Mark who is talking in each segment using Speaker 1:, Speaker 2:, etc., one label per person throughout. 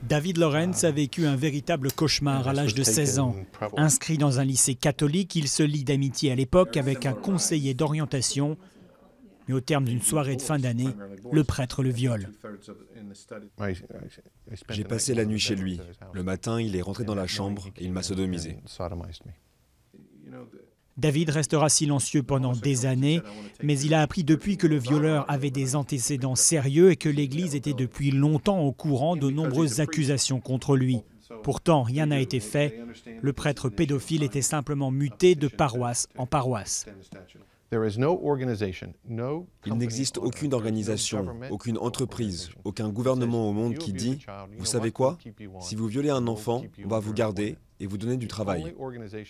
Speaker 1: David Lawrence a vécu un véritable cauchemar à l'âge de 16 ans. Inscrit dans un lycée catholique, il se lie d'amitié à l'époque avec un conseiller d'orientation. Mais au terme d'une soirée de fin d'année, le prêtre le viole.
Speaker 2: J'ai passé la nuit chez lui. Le matin, il est rentré dans la chambre et il m'a sodomisé.
Speaker 1: David restera silencieux pendant des années, mais il a appris depuis que le violeur avait des antécédents sérieux et que l'Église était depuis longtemps au courant de nombreuses accusations contre lui. Pourtant, rien n'a été fait. Le prêtre pédophile était simplement muté de paroisse en paroisse.
Speaker 2: Il n'existe aucune organisation, aucune entreprise, aucun gouvernement au monde qui dit « Vous savez quoi? Si vous violez un enfant, on va vous garder et vous donner du travail. »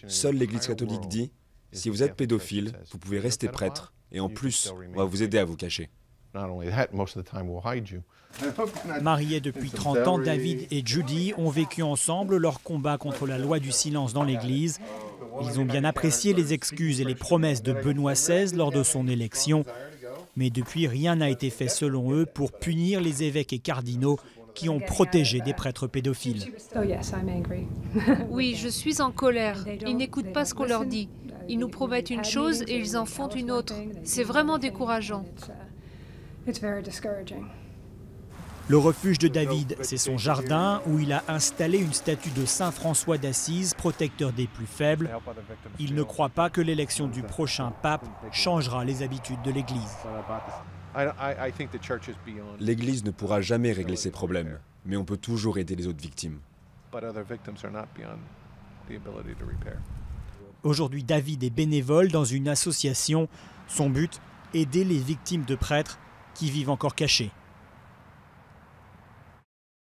Speaker 2: Seule l'Église catholique dit « Si vous êtes pédophile, vous pouvez rester prêtre et en plus, on va vous aider à vous cacher. »
Speaker 1: Mariés depuis 30 ans, David et Judy ont vécu ensemble leur combat contre la loi du silence dans l'Église. Ils ont bien apprécié les excuses et les promesses de Benoît XVI lors de son élection. Mais depuis, rien n'a été fait selon eux pour punir les évêques et cardinaux qui ont protégé des prêtres pédophiles.
Speaker 3: Oui, je suis en colère. Ils n'écoutent pas ce qu'on leur dit. Ils nous promettent une chose et ils en font une autre. C'est vraiment décourageant.
Speaker 1: Le refuge de David, c'est son jardin où il a installé une statue de Saint François d'Assise, protecteur des plus faibles. Il ne croit pas que l'élection du prochain pape changera les habitudes de l'Église.
Speaker 2: L'Église ne pourra jamais régler ses problèmes, mais on peut toujours aider les autres victimes.
Speaker 1: Aujourd'hui, David est bénévole dans une association. Son but, aider les victimes de prêtres qui vivent encore cachés.